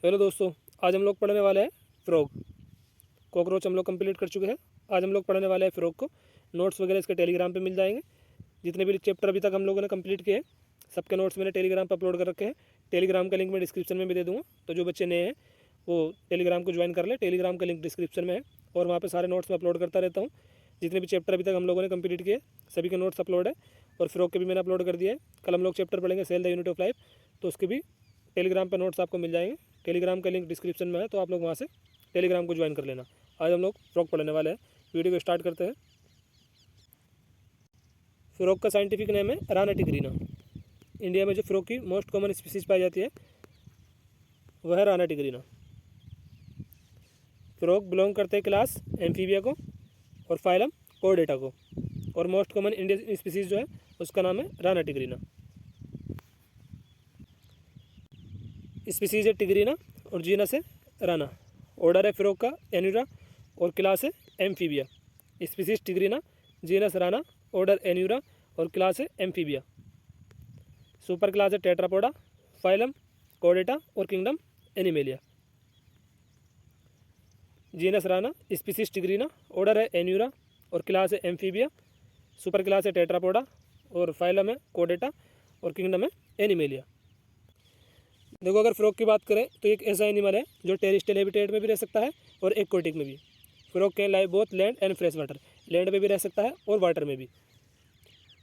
Hello दोस्तों, आज हम लोग पढ़ने वाले हैं फ्रॉग। कॉकरोच हम लोग कंप्लीट कर चुके हैं। आज हम लोग पढ़ने वाले हैं फ्रॉग को। नोट्स वगैरह इसके टेलीग्राम पे मिल जाएंगे। जितने भी चैप्टर अभी तक हम लोगों ने कंप्लीट किए हैं सबके नोट्स मैंने टेलीग्राम पर अपलोड कर रखे हैं। टेलीग्राम का लिंक मैं डिस्क्रिप्शन में भी दे दूँगा, तो जो बच्चे नए हैं वो टेलीग्राम को ज्वाइन कर ले। टेलीग्राम का लिंक डिस्क्रिप्शन में है और वहाँ पर सारे नोट्स मैं अपलोड करता रहता हूँ। जितने भी चैप्टर अभी तक हम लोगों ने कंप्लीट किए सभी के नोट्स अपलोड है और फ्रॉग के भी मैंने अपलोड कर दिया है। कल हम लोग चैप्टर पढ़ेंगे cell the unit of life, तो उसके भी टेलीग्राम पर नोट्स आपको मिल जाएंगे। टेलीग्राम का लिंक डिस्क्रिप्शन में है, तो आप लोग वहाँ से टेलीग्राम को ज्वाइन कर लेना। आज हम लोग फ्रॉग पढ़ने वाले हैं। वीडियो को स्टार्ट करते हैं। फ्रॉग का साइंटिफिक नेम है राना टिग्रीना। इंडिया में जो फ्रॉग की मोस्ट कॉमन स्पीसीज पाई जाती है वह है राना टिग्रीना। फ्रॉग बिलोंग करते हैं क्लास एम्फीबिया को और फाइलम कोर्डेटा को, और मोस्ट कॉमन इंडियन स्पीसीज जो है उसका नाम है राना टिग्रीना। स्पीसीज है टिग्रीना और जीनस है राना। ऑर्डर है फ्रॉग का एन्यूरा और क्लास है Amphibia. Species tigrina, genus Rana, order Anura और क्लास है एम्फीबिया। सुपर क्लास है टेट्रापोडा, फाइलम कोर्डेटा और kingdom Animalia. Genus Rana, species tigrina, order है एन्यूरा और क्लास है एम्फीबिया। सुपर क्लास है टेट्रापोडा और फाइलम है कोर्डेटा और किंगडम है एनिमेलिया। देखो, अगर फ्रॉग की बात करें तो एक ऐसा एनिमल है जो टेरेस्ट्रियल हैबिटेट में भी रह सकता है और एक्वाटिक में भी। Frog can live both land and fresh water. Land में भी रह सकता है और वाटर में भी।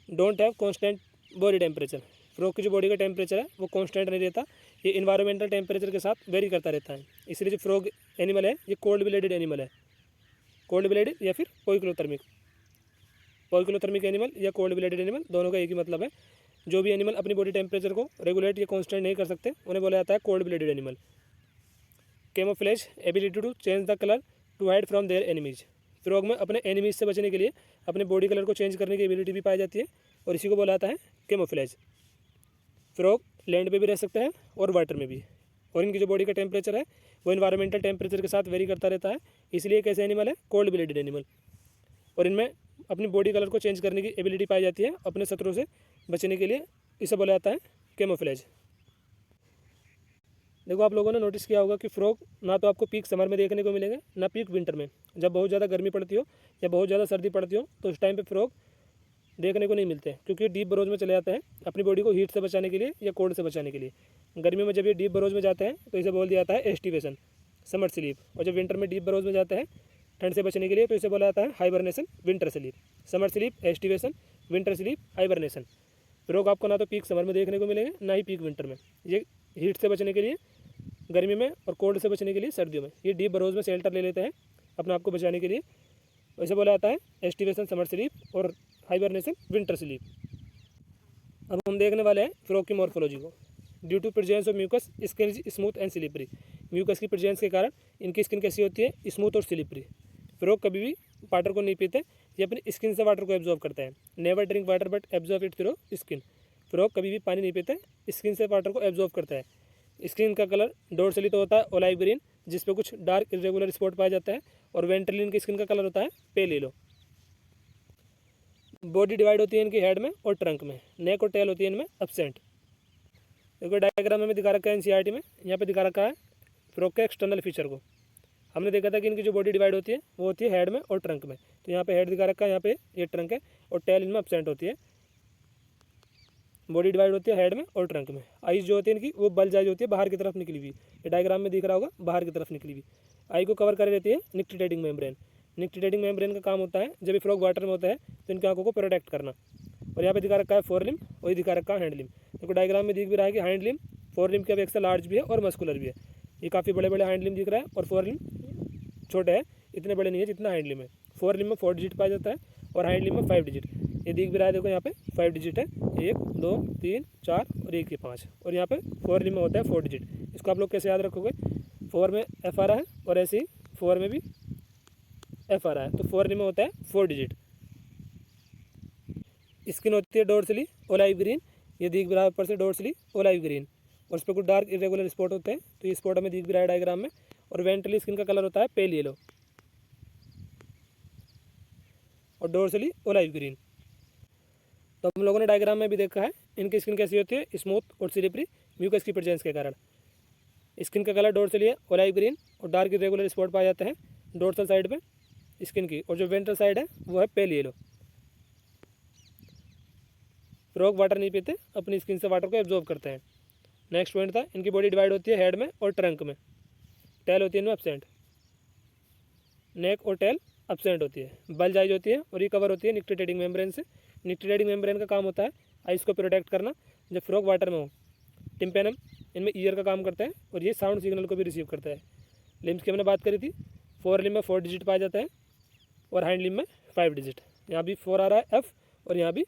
Don't have constant body temperature. Frog की जो बॉडी का टेम्परेचर है वो कांस्टेंट नहीं रहता, ये इन्वायरमेंटल टेम्परेचर के साथ वेरी करता रहता है। इसलिए जो फ्रॉग एनिमल है ये कोल्ड ब्लडेड एनिमल है। कोल्ड ब्लडेड या फिर पोइक्लोथर्मिक। पोइक्लोथर्मिक एनिमल या कोल्ड ब्लडेड एनिमल दोनों का एक ही मतलब है। जो भी एनिमल अपनी बॉडी टेम्परेचर को रेगुलेट या कांस्टेंट नहीं कर सकते उन्हें बोला जाता है cold blooded animal. Camouflage, ability to change the colour to hide from their enemies. Frog में अपने एनिमीज से बचने के लिए अपने बॉडी कलर को चेंज करने की एबिलिटी भी पाई जाती है और इसी को बोला जाता है कैमोफ्लेज। फ्रॉग लैंड पे भी रह सकते हैं और वाटर में भी, और इनकी जो बॉडी का टेम्परेचर है वो इन्वायरमेंटल टेम्परेचर के साथ वेरी करता रहता है। इसलिए एक ऐसे एनिमल है कोल्ड ब्लडेड एनिमल, और इनमें अपनी बॉडी कलर को चेंज करने की एबिलिटी पाई जाती है अपने शत्रु से बचने के लिए। इसे बोला जाता है कैमोफ्लेज। देखो, आप लोगों ने नोटिस किया होगा कि फ्रॉग ना तो आपको पीक समर में देखने को मिलेंगे ना पीक विंटर में। जब बहुत ज़्यादा गर्मी पड़ती हो या बहुत ज़्यादा सर्दी पड़ती हो तो उस टाइम पे फ्रॉग देखने को नहीं मिलते, क्योंकि डीप बरोज में चले जाते हैं अपनी बॉडी को हीट से बचाने के लिए या कोल्ड से बचाने के लिए। गर्मी में जब ये डीप बरोज में जाते हैं तो इसे बोल दिया जाता है एस्टिवेशन, समर स्लीप। और जब विंटर में डीप बरोज में जाते हैं ठंड से बचने के लिए तो इसे बोला जाता है hibernation, winter sleep. Summer sleep, aestivation, winter sleep, hibernation. Frog आपको ना तो पीक समर में देखने को मिलेंगे ना ही पीक विंटर में। ये हीट से बचने के लिए गर्मी में और कोल्ड से बचने के लिए सर्दियों में ये डीप बरोज में शेल्टर ले लेते हैं अपने आप को बचाने के लिए। वैसे बोला जाता है एस्टिवेशन, समर स्लीप और हाइबरनेशन, विंटर स्लीप। अब हम देखने वाले हैं फ्रॉग की मॉर्फोलॉजी को। Due to presence of mucus skin is smooth and slippery. Mucus की प्रेजेंस के कारण इनकी स्किन कैसी होती है, स्मूथ और स्लिपरी। फ्रॉग कभी भी वाटर को नहीं पीते, ये अपनी स्किन से वाटर को एब्जॉर्व करते हैं। Never drink water but absorb it through skin. Frog कभी भी पानी नहीं पीते, स्किन से वाटर को एब्जॉर्व करता है। स्किन का कलर डोर्सली तो होता है ओलाइव ग्रीन, जिस पे कुछ डार्क इरेगुलर स्पॉट पाया जाता है, और वेंट्रली इनकी स्किन का कलर होता है पेल येलो। बॉडी डिवाइड होती है इनकी हेड में और ट्रंक में। नेक और टेल होती है इनमें एब्सेंट। देखो, डायग्राम में दिखा रखा है एनसीईआरटी में, यहाँ पे दिखा रखा है फ्रॉग के एक्सटर्नल फीचर को। हमने देखा था कि इनकी जो बॉडी डिवाइड होती है वो होती है हेड में और ट्रंक में। तो यहाँ पे हेड दिखा रखा है, यहाँ पे ये ट्रंक है, और टेल इनमें एब्सेंट होती है। बॉडी डिवाइड होती है हेड में और ट्रंक में। आईज जो होती है इनकी वो बल्ज आई होती है, बाहर की तरफ निकली हुई। ये डायग्राम में दिख रहा होगा, बाहर की तरफ निकली हुई। आई को कवर कर रहती है निक्टिटेटिंग मेम्ब्रेन। निक्टिटेटिंग मेम्ब्रेन का काम होता है जब भी फ्रॉग वाटर में होता है तो इनकी आंखों को प्रोटेक्ट करना। और यहाँ पे दिखा रखा है फोर लिम, वही दिखा रखा है हैंड लिम। देखो, डायग्राम में दिख भी रहा है कि हैंड लिम फोर लिम की अपेक्षा लार्ज भी है और मस्कुलर भी है। ये काफ़ी बड़े बड़े हैंड लिम दिख रहा है और फोर लिम छोटे है, इतने बड़े नहीं है जितना हैंड लिम है। फोर लिम में 4 डिजिट पाया जाता है और हैंड लिम में 5 डिजिट। ये दिख भी रहा है, देखो यहाँ पे 5 डिजिट है, 1 2 3 4 और 1 5, और यहाँ पे फोर लिम में होता है 4 डिजिट। इसको आप लोग कैसे याद रखोगे, 4 में एफ आ रहा है और ऐसे ही 4 में भी एफ आ रहा है, तो फोर लिम में होता है 4 डिजिट। स्किन होती है डोर्सली ओलाइव ग्रीन। ये दिख भी रहा है ऊपर से डोर्सली ओलाइव ग्रीन, और उस पर कुछ डार्क इरेगुलर स्पॉट होते हैं, तो ये स्पॉट हमें दिख भी रहा है डायग्राम में। और वेंट्रली स्किन का कलर होता है पेल येलो और डोर्सली ओलाइव ग्रीन। तो हम लोगों ने डायग्राम में भी देखा है इनकी स्किन कैसी होती है, स्मूथ और स्लिपरी, म्यूकस की प्रेजेंस के कारण। स्किन का कलर डोर्सल है ओलाइव ग्रीन और डार्क इरेगुलर स्पॉट पाए जाते हैं डोर्सल साइड पे स्किन की, और जो वेंट्रल साइड है वो है पेल येलो। फ्रॉग वाटर नहीं पीते, अपनी स्किन से वाटर को एब्जॉर्ब करते हैं। नेक्स्ट पॉइंट था, इनकी बॉडी डिवाइड होती है हेड में और ट्रंक में। टेल होती है इनमें एब्सेंट, नेक और टेल एब्सेंट होती है। बल्ज आइज होती है और ये कवर होती है निक्टेटेडिंग मेम्ब्रेन से। निक्टेटेडिंग मेम्ब्रेन का काम होता है आइस को प्रोटेक्ट करना जब फ्रॉग वाटर में हो। टिम्पेनम इनमें ईयर का काम करता है और ये साउंड सिग्नल को भी रिसीव करता है। लिम्स की हमने बात करी थी, फोर लिम में 4 डिजिट पाया जाता है और हाइंड लिम में 5 डिजिट। यहाँ भी 4 आ रहा है एफ और यहाँ भी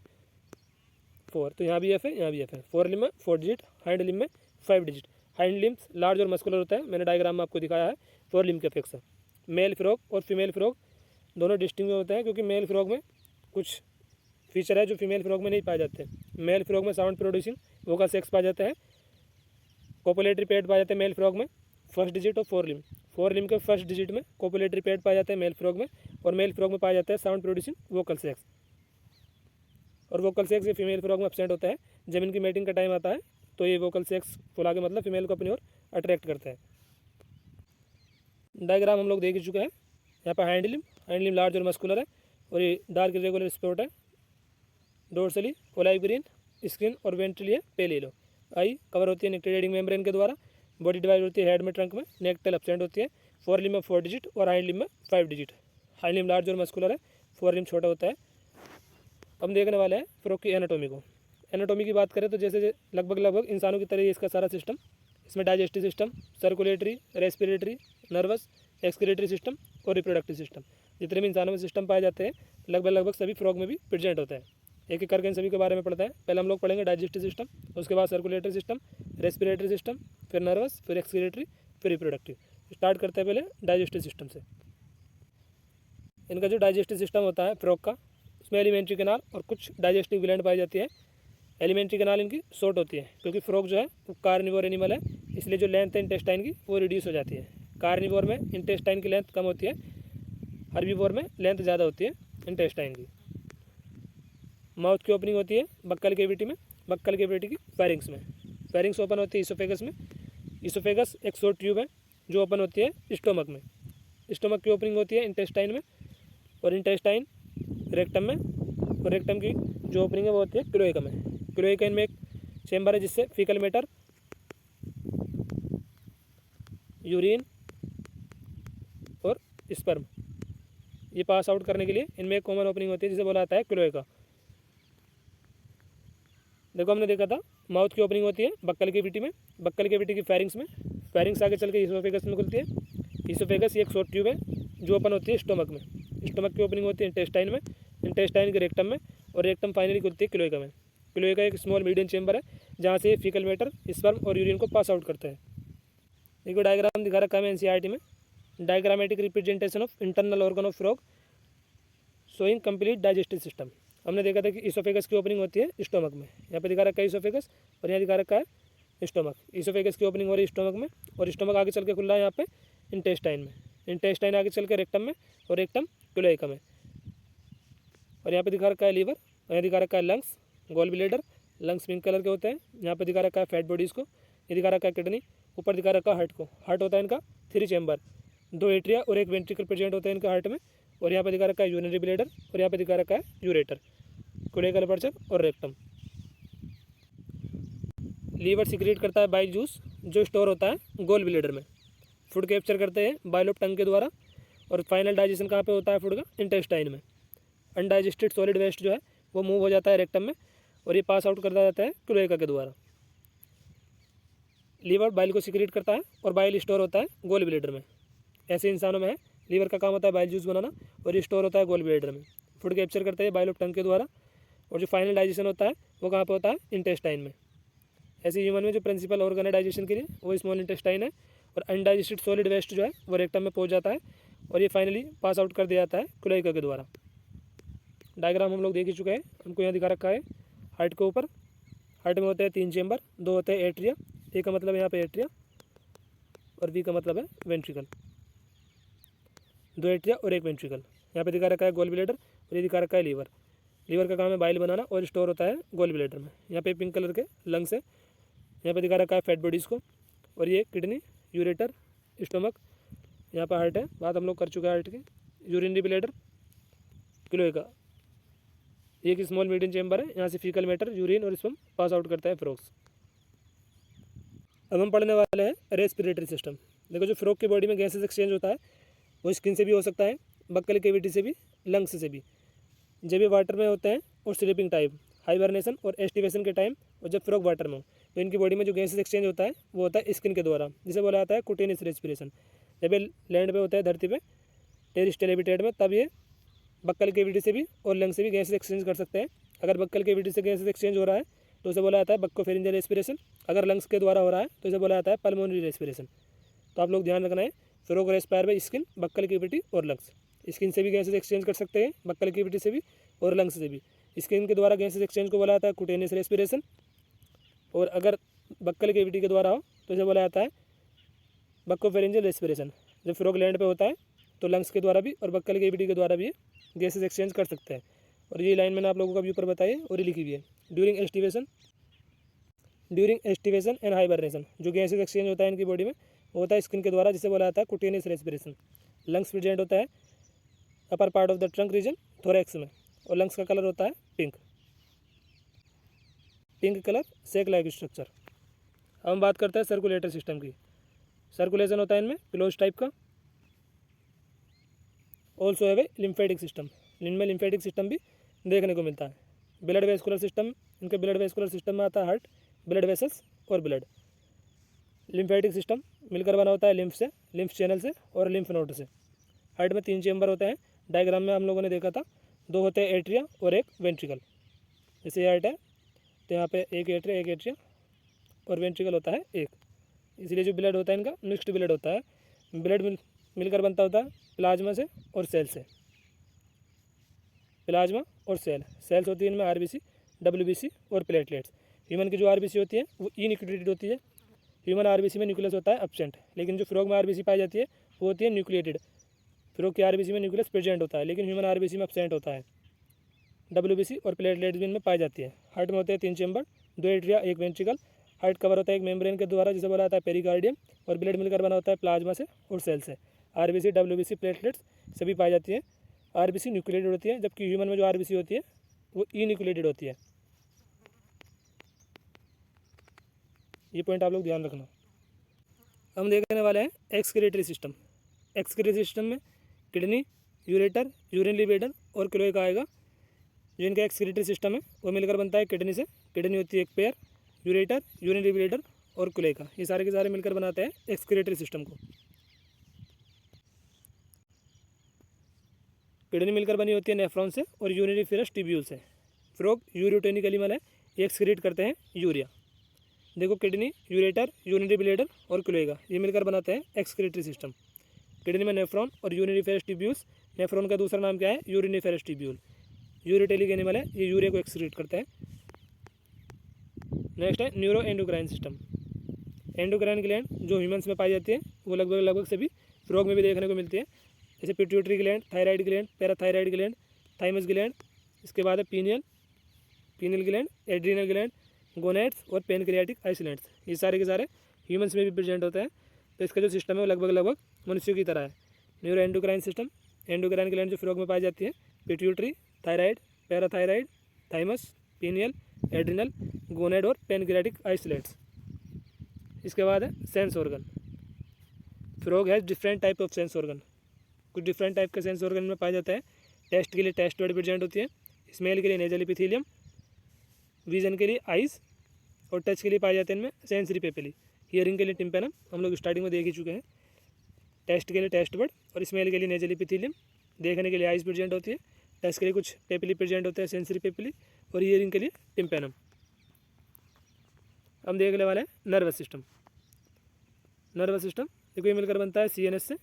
4, तो यहाँ भी एफ है यहाँ भी एफ है। 4 लिम में 4 डिजिट, हाइंड लिम में 5 डिजिट। हाइंड लिम्स लार्ज और मस्कुलर होता है, मैंने डायग्राम में आपको दिखाया है 4 लिम के अपेक्षा। मेल फ्रॉग और फीमेल फ्रॉग दोनों डिस्टिंग होते हैं क्योंकि मेल फ्रॉग में कुछ फीचर है जो फीमेल फ्रॉग में नहीं पाए जाते। मेल फ्रॉग में साउंड प्रोड्यूसिंग वोकल सेक्स पाए जाते हैं। कोपुलेटरी पैड पाए जाते हैं मेल फ्रॉग में फर्स्ट डिजिट और 4 लिम। 4 लिम के फर्स्ट डिजिट में कोपुलेटरी पैड पाए जाते हैं मेल फ्रॉग में, और मेल फ्रॉग में पाया जाता है साउंड प्रोड्यूसिंग वोकल सेक्स। और वोकल सेक्स ये फीमेल फ्रॉग में एब्सेंट होता है। जब इनकी मेटिंग का टाइम आता है तो ये वोकल सेक्स फुला के मतलब फीमेल को अपनी ओर अट्रैक्ट करता है। डायग्राम हम लोग देख ही चुके हैं। यहाँ पर हैंड लिम लार्ज और मस्कुलर है और ये डार्क इरेगुलर स्पॉट है। डोर्सली ओलाइव ग्रीन, स्किन और वेंट्रली है पेल येलो। आई कवर होती है निक्टेटेडिंग मेम्ब्रेन के द्वारा। बॉडी डिवाइड होती है हेड में ट्रंक में। नेक टेल एब्सेंट होती है। 4 लिम में 4 डिजिट और हाइंड लिम में 5 डिजिट। हाइंड लिम लार्ज और मस्कुलर है, 4 लिम छोटा होता है। हम देखने वाले हैं फ्रॉग की एनाटॉमी को। एनाटॉमी की बात करें तो जैसे लगभग इंसानों की तरह ही इसका सारा सिस्टम। इसमें digestive system, circulatory, respiratory, nervous, excretory system और रिप्रोडक्टिव सिस्टम, जितने भी इंसानों में सिस्टम पाए जाते हैं लगभग सभी फ्रॉग में भी प्रेजेंट होता है। एक एक करके इन सभी के बारे में पढ़ते हैं। पहले हम लोग पढ़ेंगे डाइजेस्टिव सिस्टम, उसके बाद सर्कुलेटरी सिस्टम, रेस्पिरेटरी सिस्टम, फिर नर्वस, फिर एक्सक्रीटरी, फिर रिप्रोडक्टिव। स्टार्ट करते हैं पहले डाइजेस्टिव सिस्टम से। इनका जो डाइजेस्टिव सिस्टम होता है फ्रॉग का, उसमें एलिमेंट्री कैनाल और कुछ डाइजेस्टिव ग्लैंड पाई जाती है। एलिमेंट्री कैनाल इनकी शॉर्ट होती है क्योंकि फ्रॉग जो है वो कार्निवोर एनिमल है, इसलिए जो लेंथ है इंटेस्टाइन की वो रिड्यूस हो जाती है। कार्निवोर में इंटेस्टाइन की लेंथ कम होती है, हर्बीवोर में लेंथ ज़्यादा होती है इंटेस्टाइन की। माउथ की ओपनिंग होती है बक्कल केविटी में, बक्कल केविटी की फेरिंग्स में। फेरिंग्स ओपन होती है इसोफेगस में। इसोफेगस एक शॉर्ट ट्यूब है जो ओपन होती है स्टोमक में। स्टोमक की ओपनिंग होती है इंटेस्टाइन में और इंटेस्टाइन रेक्टम में, और रेक्टम की जो ओपनिंग है वो होती है क्लोएका में। क्लोएका में एक चेम्बर है जिससे फीकल मैटर, यूरिन और स्पर्म ये पास आउट करने के लिए इनमें एक कॉमन ओपनिंग होती है जिसे बोला जाता है क्लोएका। देखो हमने देखा था माउथ की ओपनिंग होती है बक्कल केविटी में, बक्कल केविटी की फेरिंग्स में। फेरिंग्स आगे चल के इसोफेगस में खुलती है। इसोफेगस एक शॉर्ट ट्यूब है जो ओपन होती है स्टोमक में। स्टोमक की ओपनिंग होती है इंटेस्टाइन में, इंटेस्टाइन के रेक्टम में, और रेक्टम फाइनली खुलती है क्लोएका में। क्लोएका एक स्मॉल मीडियम चेंबर है जहाँ से फीकल मैटर, स्पर्म और यूरिन को पास आउट करता है। देखो डायग्राम दिखा रखा है एनसीईआरटी में, diagrammatic representation of internal organ of frog showing complete digestive system. हमने देखा था कि इसोफेगस की ओपनिंग होती है स्टोमक में, यहाँ पे दिखा रखा है इसोफेगस और यहाँ दिखा रखा है स्टोमक। इसोफेगस की ओपनिंग हो रही है स्टोमक में और स्टोमक आगे चल के खुल रहा है यहाँ पे इंटेस्टाइन में। इंटेस्टाइन आगे चल के रेक्टम में और रेक्टम क्लोएका में। और यहाँ पे दिखा रखा है लीवर, और यहाँ दिखा रखा है lungs, gall bladder. Lungs pink colour के होते हैं। यहाँ पे दिखा रखा है फैट बॉडीज़ को, ये दिखा रखा है किडनी, ऊपर दिखा रखा है हार्ट को। हार्ट होता है इनका 3 चैम्बर, 2 एट्रिया और एक वेंट्रिकल प्रेजेंट होता है इनका हार्ट में। और यहाँ पे दिखा रखा है यूरिनरी ब्लेडर और यहाँ पे दिखा रखा है यूरेटर, क्लोएकल पर्चर और रेक्टम। लीवर सिक्रेट करता है बाइल जूस जो स्टोर होता है गोल ब्लेडर में। फूड कैप्चर करते हैं बाइल ऑफ टंग के द्वारा। और फाइनल डाइजेशन कहाँ पे होता है फूड का? इंटेस्टाइन में। अनडाइजेस्टेड सॉलिड वेस्ट जो है वो मूव हो जाता है रेक्टम में और ये पास आउट कर दिया जाता है क्लोएका के द्वारा। लीवर बाइल को सिक्रेट करता है और बाइल स्टोर होता है गोल ब्लेडर में। ऐसे इंसानों में है लीवर का काम होता है बाइल जूस बनाना और ये स्टोर होता है गोल ब्लेडर में। फूड कैप्चर करते हैं बाइल ऑफ टंग के द्वारा और जो फाइनल डाइजेशन होता है वो कहाँ पे होता है? इंटेस्टाइन में। ऐसे ह्यूमन में जो प्रिंसिपल ऑर्गन है डाइजेशन के लिए वो स्मॉल इंटेस्टाइन है और अनडाइजेस्टेड सॉलिड वेस्ट जो है वो रेक्टम में पहुंच जाता है और ये फाइनली पास आउट कर दिया जाता है क्लोएका के द्वारा। डायग्राम हम लोग देख ही चुके हैं। हमको यहाँ दिखा रखा है हार्ट के ऊपर। हार्ट में होते हैं 3 चेम्बर, 2 होते हैं एट्रिया, ए का मतलब है यहाँ पे एट्रिया और बी का मतलब है वेंट्रिकल। 2 एट्रिया और 1 वेंट्रिकल। यहाँ पे दिखा रखा है गोल ब्लेडर और ये दिखा रखा है लीवर। लीवर का काम है बाइल बनाना और स्टोर होता है गोल ब्लेडर में। यहाँ पे पिंक कलर के लंग्स है। यहाँ पे दिखा रखा है फैट बॉडीज़ को और ये किडनी यूरेटर, स्टोमक, यहाँ पर हार्ट है, बात हम लोग कर चुके हैं हार्ट की। यूरिनरी ब्लैडर, क्लोएका, एक स्मॉल मीडियम चेम्बर है, यहाँ से फीकल मैटर, यूरिन और स्पर्म पास आउट करता है फ्रॉग्स। अब हम पढ़ने वाले हैं रेस्पिरेटरी सिस्टम। देखो जो फ्रॉग की बॉडी में गैसेस एक्सचेंज होता है वो स्किन से भी हो सकता है, बक्कल केविटी से भी, लंग्स से भी। जब ये वाटर में होते हैं और स्लीपिंग टाइम, हाइबरनेशन और एस्टिवेशन के टाइम, और जब फ्रॉग वाटर में हो तो इनकी बॉडी में जो गैसेस एक्सचेंज होता है वो होता है स्किन के द्वारा, जिसे बोला जाता है कुटेनियस रेस्पिरेशन। जब ये लैंड पे होता है, धरती पे टेरिस्टियल हैबिटेट में, तब ये बक्कल केविटी से भी और लंग से भी गैसेस एक्सचेंज कर सकते हैं। अगर बक्कल केविटी से गैसेस एक्सचेंज हो रहा है तो उसे बोला जाता है बक्कोफेरिंजियल रेस्पिरेशन। अगर लंग्स के द्वारा हो रहा है तो इसे बोला जाता है पल्मोनरी रेस्पिरेशन। तो आप लोग ध्यान रखना है, फ्रॉग रेस्पायर में स्किन, बक्कल केविटी और लंग्स। स्किन से भी गैसेस एक्सचेंज कर सकते हैं, बक्कल केविटी से भी और लंग्स से भी। स्किन के द्वारा गैसेस एक्सचेंज को बोला जाता है कुटेनियस रेस्पिरेशन, और अगर बक्कल केविटी के द्वारा हो तो इसे बोला जाता है बक्कोफेरिंजियल रेस्पिरेशन। जब फ्रॉग लैंड पे होता है तो लंग्स के द्वारा भी और बक्कल केविटी के द्वारा भी गैसेस एक्सचेंज कर सकते हैं। और ये लाइन मैंने आप लोगों को अभी ऊपर बताई और ये लिखी हुई है। ड्यूरिंग एस्टिवेशन एंड हाइबरनेशन जो गैसेस एक्सचेंज होता है इनकी बॉडी में वो होता है स्किन के द्वारा, जिसे बोला जाता है कुटेनियस रेस्पिरेशन। लंग्स प्रेजेंट होता है upper part of the trunk reason, thorax में, और लंग्स का कलर होता है पिंक कलर, सेक लाइक स्ट्रक्चर। अब हम बात करते हैं सर्कुलेटरी सिस्टम की। सर्कुलेशन होता है इनमें क्लोज टाइप का। ऑल्सो है लिम्फेटिक सिस्टम, इनमें लिम्फेटिक सिस्टम भी देखने को मिलता है। ब्लड वेस्कुलर सिस्टम, इनके ब्लड वेस्कुलर सिस्टम में आता है हार्ट, ब्लड वेसल्स और ब्लड। लिम्फेटिक सिस्टम मिलकर बना होता है लिम्फ से, लिम्फ चैनल से और लिम्फ नोड से। हार्ट में 3 चेंबर होते हैं, डायग्राम में हम लोगों ने देखा था। 2 होते हैं एट्रिया और एक वेंट्रिकल। जैसे हार्ट है तो यहाँ पे एक एट्रिया और वेंट्रिकल होता है एक। इसलिए जो ब्लड होता है इनका मिक्स्ड ब्लड होता है। ब्लड मिलकर बनता होता है प्लाज्मा से और सेल से। प्लाज्मा और सेल्स होती है इनमें आरबीसी, डब्ल्यूबीसी और प्लेटलेट्स। ह्यूमन की जो आरबीसी होती है वो इनइक्वेटेड होती है। ह्यूमन आरबीसी में न्यूक्लियस होता है एब्सेंट, लेकिन जो फ्रॉग में आरबीसी पाई जाती है वो होती है न्यूक्लिएटेड। फ्रॉग की आरबीसी में न्यूक्लियस प्रेजेंट होता है, लेकिन ह्यूमन आरबीसी में एब्सेंट होता है। डब्ल्यूबीसी और प्लेटलेट्स भी इनमें पाई जाती है। हार्ट में होते हैं 3 चेंबर, 2 एट्रिया, एक वेंट्रिकल। हार्ट कवर होता है एक मेम्ब्रेन के द्वारा, जिसे बोला जाता है पेरिकार्डियम, और ब्लड मिलकर बना होता है प्लाज्मा से और सेल से। आरबीसी, डब्ल्यूबीसी, प्लेटलेट्स सभी पाई जाती है। आरबीसी न्यूक्लिएटेड होती है, जबकि ह्यूमन में जो आरबीसी होती है वो इन्यूक्लिएटेड होती है। ये पॉइंट आप लोग ध्यान रखना। हम देखने वाले हैं एक्सक्रीटरी सिस्टम। एक्सक्रीटरी सिस्टम में किडनी, यूरेटर, यूरिनरी ब्लैडर और क्लोएका आएगा। जो इनका एक्सक्रीटरी सिस्टम है वो मिलकर बनता है किडनी से। किडनी होती है एक पेयर, यूरेटर, यूरिनरी ब्लैडर और क्लोएका, ये सारे के सारे मिलकर बनाते हैं एक्सक्रीटरी सिस्टम को। किडनी मिलकर बनी होती है नेफ्रॉन से और यूरिनरी फिरस ट्यूब्यूल से। फ्रॉग यूरियोटेनिक एनिमल है, ये एक्सक्रीट करते हैं यूरिया। देखो किडनी, यूरेटर, यूरिनरी ब्लैडर और क्लोएका ये मिलकर बनाते हैं एक्सक्रीटरी सिस्टम। किडनी में नेफ्रॉन और यूरिनरी फेरस ट्यूब्यूल्स। नेफ्रॉन का दूसरा नाम क्या है? Urinary ferrous tubule. Ureotelic animal है, ये यूरिया को एक्सक्रीट करते हैं। नेक्स्ट है neuro endocrine system. Endocrine gland जो ह्यूमंस में पाई जाती है वो लगभग सभी फ्रॉग में भी देखने को मिलती है। जैसे pituitary gland, thyroid gland, parathyroid gland, thymus gland. इसके बाद है pineal gland, adrenal gland, gonads और पेनक्रियाटिक आइसोलेट्स। ये सारे के सारे ह्यूमंस में भी प्रेजेंट होते हैं। तो इसका जो सिस्टम है वो लगभग मनुष्यों की तरह है। Neuro endocrine system, endocrine gland जो फ्रॉग में पाई जाती है, pituitary, thyroid, parathyroid, thymus, pineal, adrenal, gonad और पेनक्रियाटिक आइसोलेट्स। इसके बाद है sense organ. Frog has different type of sense organ. कुछ डिफरेंट टाइप के सेंस ऑर्गन में पाया जाता है। टेस्ट के लिए टेस्ट बड प्रेजेंट होती है, स्मेल के लिए नेजल एपिथेलियम, विजन के लिए आइज और टच के लिए पाए जाते हैं इनमें सेंसरी पेपिली। हियरिंग के लिए टिम्पेनम, हम लोग स्टार्टिंग में देख ही चुके हैं। टेस्ट के लिए टेस्ट बड और स्मेल के लिए नेजल एपिथेलियम। देखने के लिए आइज प्रेजेंट होती है, टच के लिए कुछ पेपिली प्रेजेंट होते हैं सेंसरी पेपिली, और हियरिंग के लिए टिम्पेनम। हम देखने वाले हैं नर्वस सिस्टम। नर्वस सिस्टम देखो ये मिलकर बनता है सीएनएस से,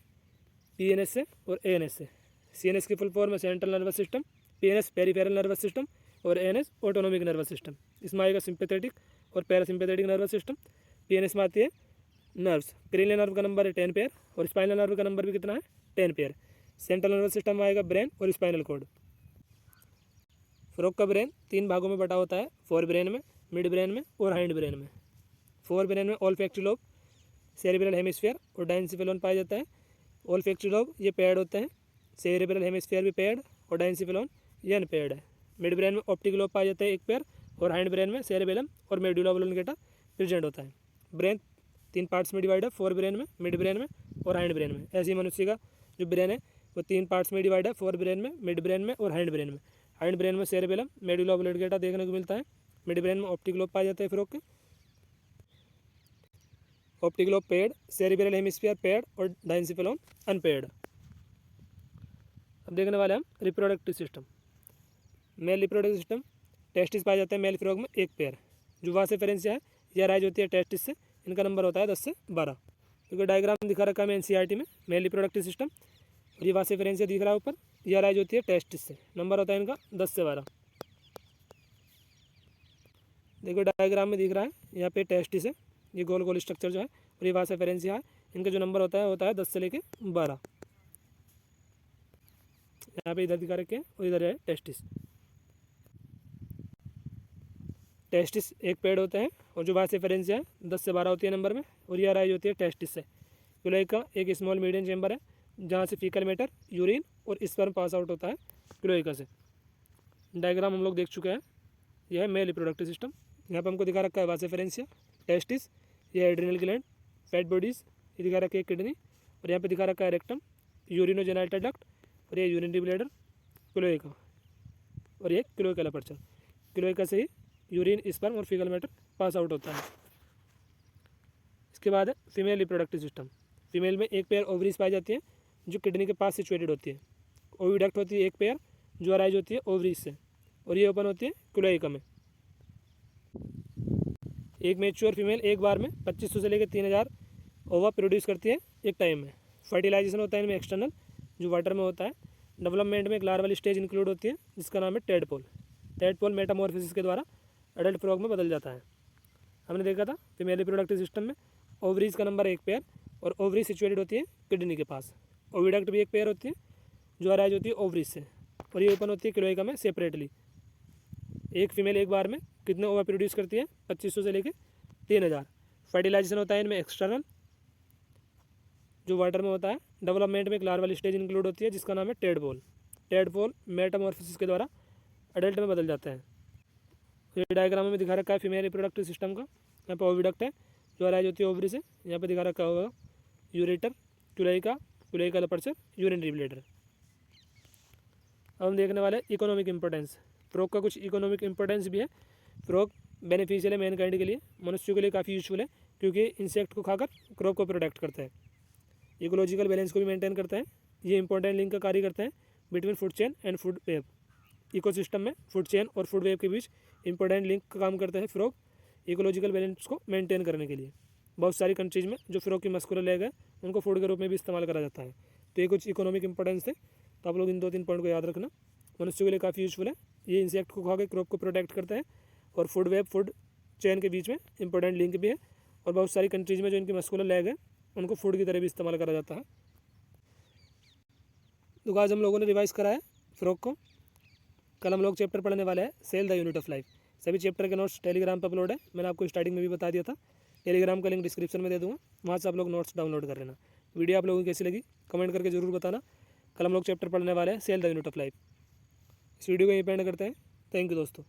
पीएनएस से और एएनएस से। सीएनएस की फुल फॉर्म है central nervous system, PNS peripheral nervous system और एएनएस ऑटोनोमिक नर्वस सिस्टम। इसमें आएगा सिंपैथेटिक और पैरासिम्पैथेटिक नर्वस सिस्टम। पीएनएस में आती है नर्व्स। क्रेनियल नर्व का नंबर है 10 पेयर और स्पाइनल नर्व का नंबर भी कितना है? 10 पेयर। सेंट्रल नर्वस सिस्टम में आएगा ब्रेन और स्पाइनल कॉर्ड। फ्रॉग का ब्रेन 3 भागों में बटा होता है, फोर ब्रेन में, मिड ब्रेन में और हाइंड ब्रेन में। फोर ब्रेन में ऑल्फैक्टरी लोब, सेरेब्रल हेमिस्फीयर और डायंसिफेलॉन पाया जाता है। ओल्फैक्टरी लोब ये पेयर्ड होते हैं, सेरेब्रल हेमिस्फीयर भी पेयर्ड और डायंसिफेलॉन ये अनपेयर्ड है। मिड ब्रेन में ऑप्टिक लोब पाया जाता है एक पेयर, और हाइंड ब्रेन में सेरेबेलम और मेडुला ओब्लांगेटा प्रेजेंट होता है। ब्रेन 3 पार्ट्स में डिवाइड है, फोर ब्रेन में, मिड ब्रेन में और हाइंड ब्रेन में। ऐसे ही मनुष्य का जो ब्रेन है वो 3 पार्ट्स में डिवाइड है, फोर ब्रेन में, मिड ब्रेन में और हाइंड ब्रेन में। हाइंड ब्रेन में सेरेबेलम मेडुला ओब्लांगेटा देखने को मिलता है। मिड ब्रेन में ऑप्टिक लोब पाया जाता है फ्रॉग के। Optic lobe paired, cerebral hemisphere paired और डायंसिफेलॉन अनपेयर्ड। अब देखने वाले हम reproductive system. Male reproductive system, testis पाया जाता है मेल फ्रॉग में एक पेयर। जुवा से फेरेंसिया है, यह राइज होती है टेस्टिस से, इनका नंबर होता है 10 से 12। क्योंकि डायग्राम दिखा रखा है एनसीईआरटी में मेल रिप्रोडक्टिव सिस्टम, और ये वासे फेरेंसिया दिख रहा है ऊपर, यह राइज होती है टेस्टिस से, नंबर होता है इनका 10 से 12। देखो डायग्राम में दिख रहा है यहाँ पे टेस्टिस है, ये गोल गोल स्ट्रक्चर जो है, और ये वासे फेरेंसिया है, इनका जो नंबर होता है 10 से लेके 12। यहाँ पे इधर दिखा रखे हैं और इधर है टेस्टिस। टेस्टिस एक पेड़ होते हैं, और जो वासे फेरेंसिया है 10 से 12 होती है नंबर में, और यह राइज होती है टेस्टिस से। क्लोएका का एक स्मॉल मीडियम चैम्बर है जहाँ से फीकल मैटर, यूरिन और स्पर्म पास आउट होता है क्लोएका से। डायग्राम हम लोग देख चुके हैं, यह है मेल रिप्रोडक्टिव सिस्टम। यहाँ पर हमको दिखा रखा है वासे फेरेंसिया, टेस्टिस, यह एड्रिनल ग्लैंड, फैट बॉडीज, ये दिखा रखा है किडनी, और यहाँ पे दिखा रखा है रेक्टम, यूरिनोजेनाइटल डक्ट, और ये यूरिनरी ब्लैडर, क्लोएका, और ये क्लोएकल अपर्चर। क्लोएका से ही यूरिन, स्पर्म और फीकल मैटर पास आउट होता है। इसके बाद है फीमेल रिप्रोडक्टिव सिस्टम। फीमेल में एक पेयर ओवरीज पाई जाती है जो किडनी के पास सिचुएटेड होती है। ओविडक्ट होती है एक पेयर जो अराइज होती है ओवरीज से, और ये ओपन होती है क्लोएका में। एक मैच्योर फीमेल एक बार में 2500 से लेकर 3000 ओवा प्रोड्यूस करती है एक टाइम में। फर्टिलाइजेशन होता है इनमें एक्सटर्नल, जो वाटर में होता है। डेवलपमेंट में एक लार्वल स्टेज इंक्लूड होती है जिसका नाम है टेडपोल। टेडपोल मेटामॉर्फोसिस के द्वारा एडल्ट फ्रॉग में बदल जाता है। हमने देखा था फीमेल रिप्रोडक्टिव सिस्टम में ओवरीज का नंबर एक पेयर, और ओवरी सिचुएटेड होती है किडनी के पास। ओविडक्ट भी एक पेयर होती है जो अराइज होती है ओवरीज से, और ये ओपन होती है क्लोएका में सेपरेटली। एक फीमेल एक बार में कितने ओवा प्रोड्यूस करती है? 2500 से लेकर 3000। फर्टिलाइजेशन होता है इनमें एक्सटर्नल, जो वाटर में होता है। डेवलपमेंट में एक लार्वल स्टेज इंक्लूड होती है जिसका नाम है टेडपोल। टेडपोल मेटामॉर्फोसिस के द्वारा अडल्ट में बदल जाता है। ये डायग्राम में दिखा रखा है फीमेल रिप्रोडक्टिव सिस्टम का। यहाँ पे ओविडक्ट है जो अराइज होती है ओवरी से, यहाँ पे दिखा रखा होगा ureter, cloaca, cloacal aperture, urinary bladder. अब हम देखने वाले इकोनॉमिक इंपॉर्टेंस। फ्रॉग का कुछ इकोनॉमिक इंपॉर्टेंस भी है। फ्रॉग बेनिफिशियल है मैनकाइंड के लिए, मनुष्यों के लिए काफ़ी यूजफुल है क्योंकि इंसेक्ट को खाकर क्रॉप को प्रोटेक्ट करता है। इकोलॉजिकल बैलेंस को भी मेंटेन करता है। ये इंपॉर्टेंट लिंक का कार्य करता है between food chain and food web. Ecosystem में फूड चेन और फूड वेब के बीच इंपॉर्टेंट लिंक का काम करता है फ्रॉग, इकोलॉजिकल बैलेंस को मेंटेन करने के लिए। बहुत सारी कंट्रीज में जो फ्रॉग की मस्कुलर लेग है उनको फूड के रूप में भी इस्तेमाल करा जाता है। तो ये कुछ इकोनॉमिक इंपॉर्टेंस थे, तो आप लोग इन 2-3 पॉइंट को याद रखना। मनुष्यों के लिए काफ़ी यूजफुल है। ये इंसेक्ट को खा के क्रॉप को प्रोटेक्ट करते हैं, और फूड वेब फूड चेन के बीच में इंपॉर्टेंट लिंक भी है। और बहुत सारी कंट्रीज में जो इनकी मस्कुलर लेग है उनको फूड की तरह भी इस्तेमाल करा जाता है। तो आज हम लोगों ने रिवाइज करा है फ्रॉग को। कल हम लोग चैप्टर पढ़ने वाले हैं cell the unit of life. सभी चैप्टर के नोट्स टेलीग्राम पर अपलोड है, मैंने आपको स्टार्टिंग में भी बता दिया था। टेलीग्राम का लिंक डिस्क्रिप्शन में दे दूँगा, वहाँ से आप लोग नोट्स डाउनलोड कर लेना। वीडियो आप लोगों को कैसी लगी कमेंट करके जरूर बताना। कल हम लोग चैप्टर पढ़ने वाले हैं cell the unit of life. इस वीडियो को यहीं पे एंड करते हैं। थैंक यू दोस्तों।